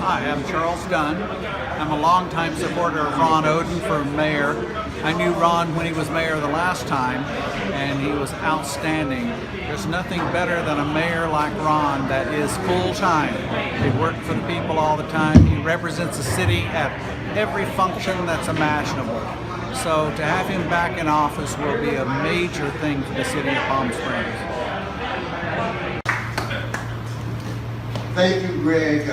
Hi, I'm Charles Dunn. I'm a longtime supporter of Ron Oden for mayor. I knew Ron when he was mayor the last time, and he was outstanding. There's nothing better than a mayor like Ron that is full-time. He works for the people all the time. He represents the city at every function that's imaginable. So to have him back in office will be a major thing for the city of Palm Springs. Thank you, Greg.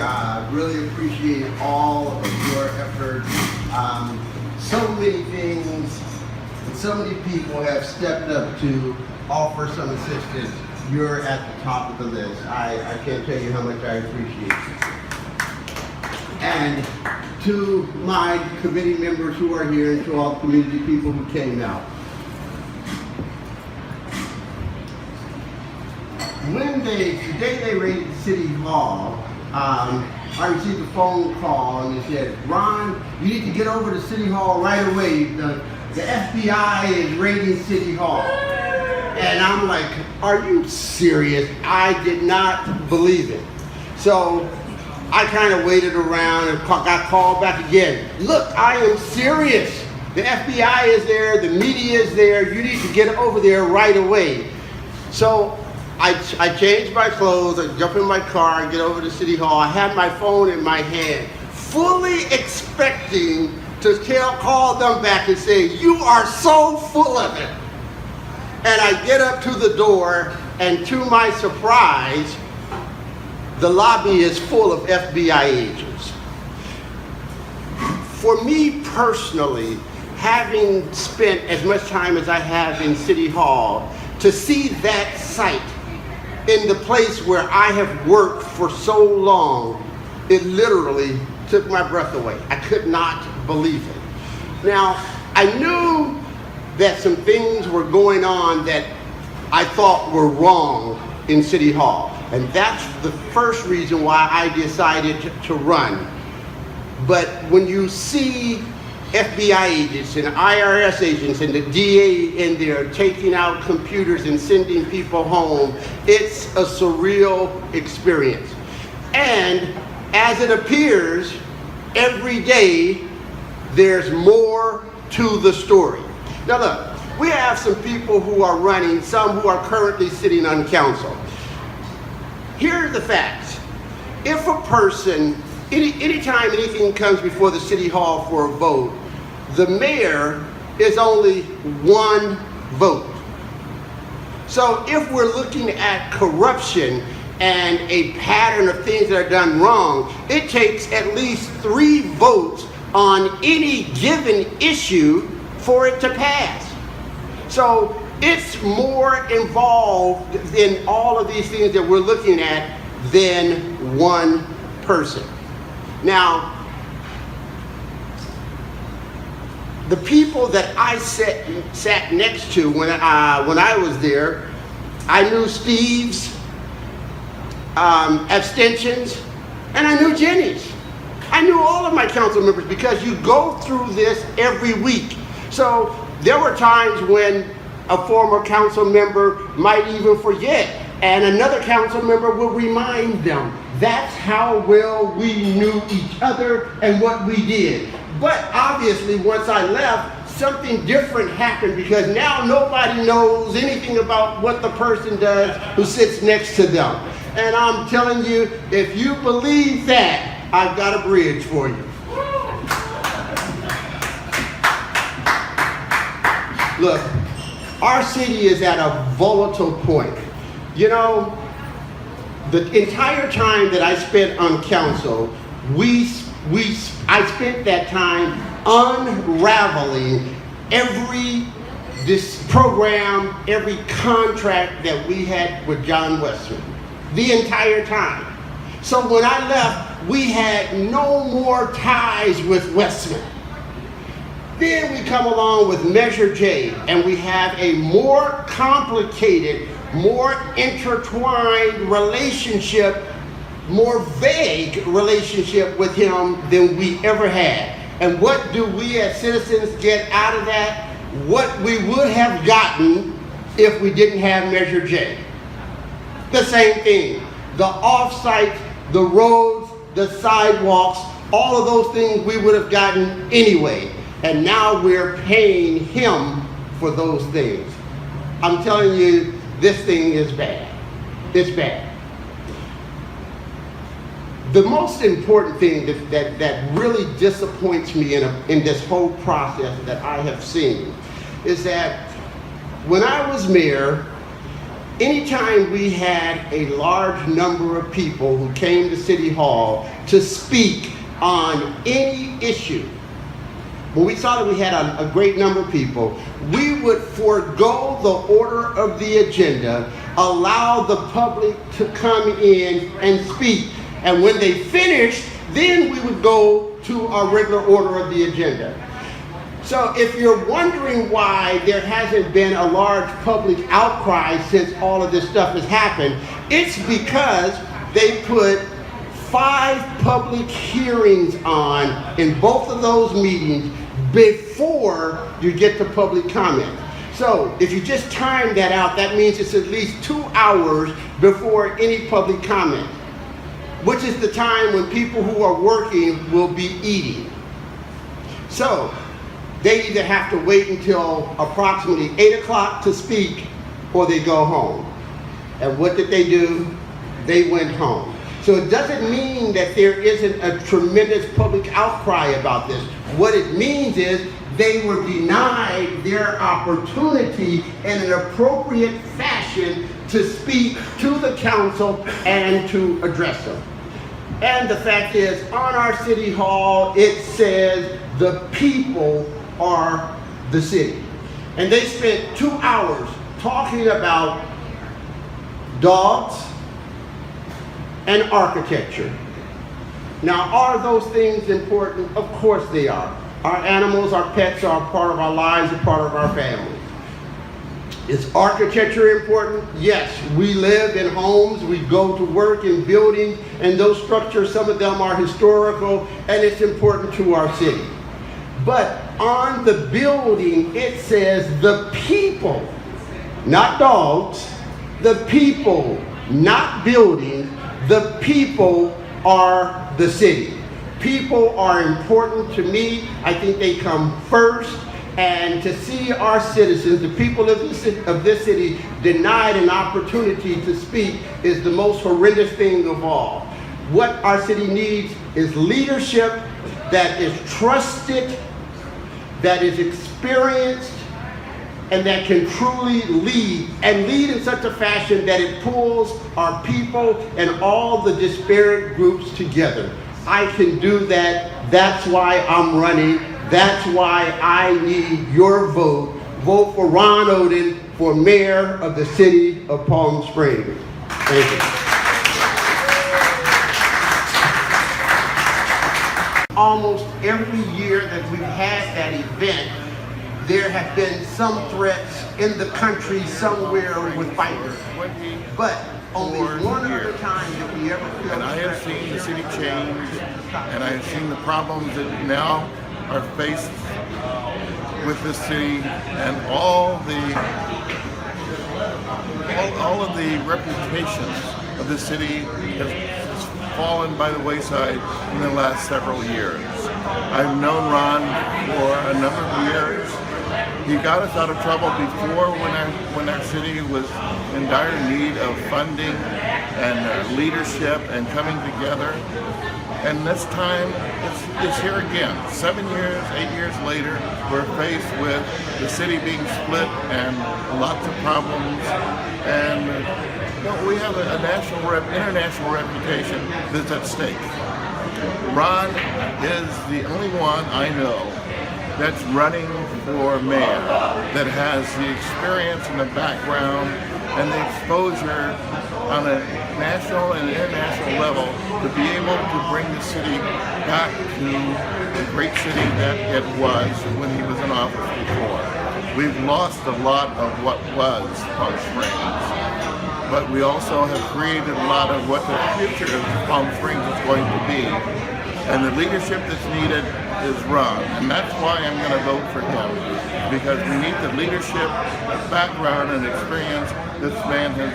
Really appreciate all of your efforts. So many things, and so many people have stepped up to offer some assistance. You're at the top of the list. I can't tell you how much I appreciate you. And to my committee members who are here, and to all the community people who came out. The day they raided City Hall, I received a phone call and they said, Ron, you need to get over to City Hall right away. The FBI is raiding City Hall. And I'm like, are you serious? I did not believe it. So I kind of waited around and got called back again. Look, I am serious. The FBI is there, the media is there. You need to get over there right away. So I changed my clothes, I jump in my car and get over to City Hall. I had my phone in my hand, fully expecting to call them back and say, you are so full of it. And I get up to the door, and to my surprise, the lobby is full of FBI agents. For me personally, having spent as much time as I have in City Hall, to see that sight in the place where I have worked for so long, it literally took my breath away. I could not believe it. Now, I knew that some things were going on that I thought were wrong in City Hall. And that's the first reason why I decided to run. But when you see FBI agents and IRS agents and the DA in there taking out computers and sending people home, it's a surreal experience. And as it appears, every day there's more to the story. Now look, we have some people who are running, some who are currently sitting on council. Here are the facts. If a person, anytime anything comes before the City Hall for a vote, the mayor is only one vote. So if we're looking at corruption and a pattern of things that are done wrong, it takes at least 3 votes on any given issue for it to pass. So it's more involved in all of these things that we're looking at than one person. Now, the people that I sat next to when I was there, I knew Steve's abstentions, and I knew Jenny's. I knew all of my council members because you go through this every week. So there were times when a former council member might even forget, and another council member will remind them. That's how well we knew each other and what we did. But obviously, once I left, something different happened because now nobody knows anything about what the person does who sits next to them. And I'm telling you, if you believe that, I've got a bridge for you. Look, our city is at a volatile point. You know, the entire time that I spent on council, I spent that time unraveling every program, every contract that we had with John Westman, the entire time. So when I left, we had no more ties with Westman. Then we come along with Measure J, and we have a more complicated, more intertwined relationship, more vague relationship with him than we ever had. And what do we as citizens get out of that? What we would have gotten if we didn't have Measure J. The same thing. The off-site, the roads, the sidewalks, all of those things we would have gotten anyway. And now we're paying him for those things. I'm telling you, this thing is bad. It's bad. The most important thing that really disappoints me in this whole process that I have seen is that when I was mayor, anytime we had a large number of people who came to City Hall to speak on any issue, when we saw that we had a great number of people, we would forego the order of the agenda, allow the public to come in and speak. And when they finished, then we would go to our regular order of the agenda. So if you're wondering why there hasn't been a large public outcry since all of this stuff has happened, it's because they put 5 public hearings on in both of those meetings before you get to public comment. So if you just time that out, that means it's at least 2 hours before any public comment, which is the time when people who are working will be eating. So they either have to wait until approximately 8 o'clock to speak, or they go home. And what did they do? They went home. So it doesn't mean that there isn't a tremendous public outcry about this. What it means is they were denied their opportunity in an appropriate fashion to speak to the council and to address them. And the fact is, on our City Hall, it says the people are the city. And they spent 2 hours talking about dogs and architecture. Now, are those things important? Of course they are. Our animals, our pets are a part of our lives, a part of our family. Is architecture important? Yes. We live in homes, we go to work in buildings, and those structures, some of them are historical, and it's important to our city. But on the building, it says the people, not dogs, the people, not buildings, the people are the city. People are important to me. I think they come first. And to see our citizens, the people of this city, denied an opportunity to speak is the most horrendous thing of all. What our city needs is leadership that is trusted, that is experienced, and that can truly lead, and lead in such a fashion that it pulls our people and all the disparate groups together. I can do that. That's why I'm running. That's why I need your vote. Vote for Ron Oden for mayor of the city of Palm Springs. Thank you. Almost every year that we've had that event, there have been some threats in the country somewhere with fighters. But only one other time that we ever feel. And I have seen the city change, and I have seen the problems that now are faced with the city, and all of the reputations of the city has fallen by the wayside in the last several years. I've known Ron for a number of years. He got us out of trouble before when our city was in dire need of funding and leadership and coming together. And this time, it's here again. 7 years, 8 years later, we're faced with the city being split and lots of problems. And we have a international reputation that's at stake. Ron is the only one I know that's running for mayor, that has the experience and the background and the exposure on a national and international level to be able to bring the city back to the great city that it was when he was in office before. We've lost a lot of what was Palm Springs, but we also have created a lot of what the future of Palm Springs is going to be. And the leadership that's needed is Ron, and that's why I'm going to vote for him, because we need the leadership, background, and experience this man has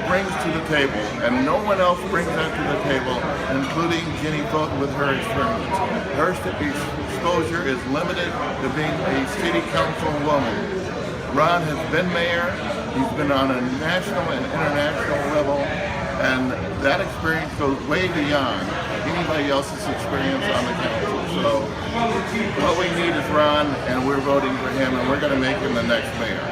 brings to the table, and no one else brings that to the table, including Jenny Fulton with her experience. Her exposure is limited to being a city council woman. Ron has been mayor, he's been on a national and international level, and that experience goes way beyond anybody else's experience on the council. So what we need is Ron, and we're voting for him, and we're going to make him the next mayor.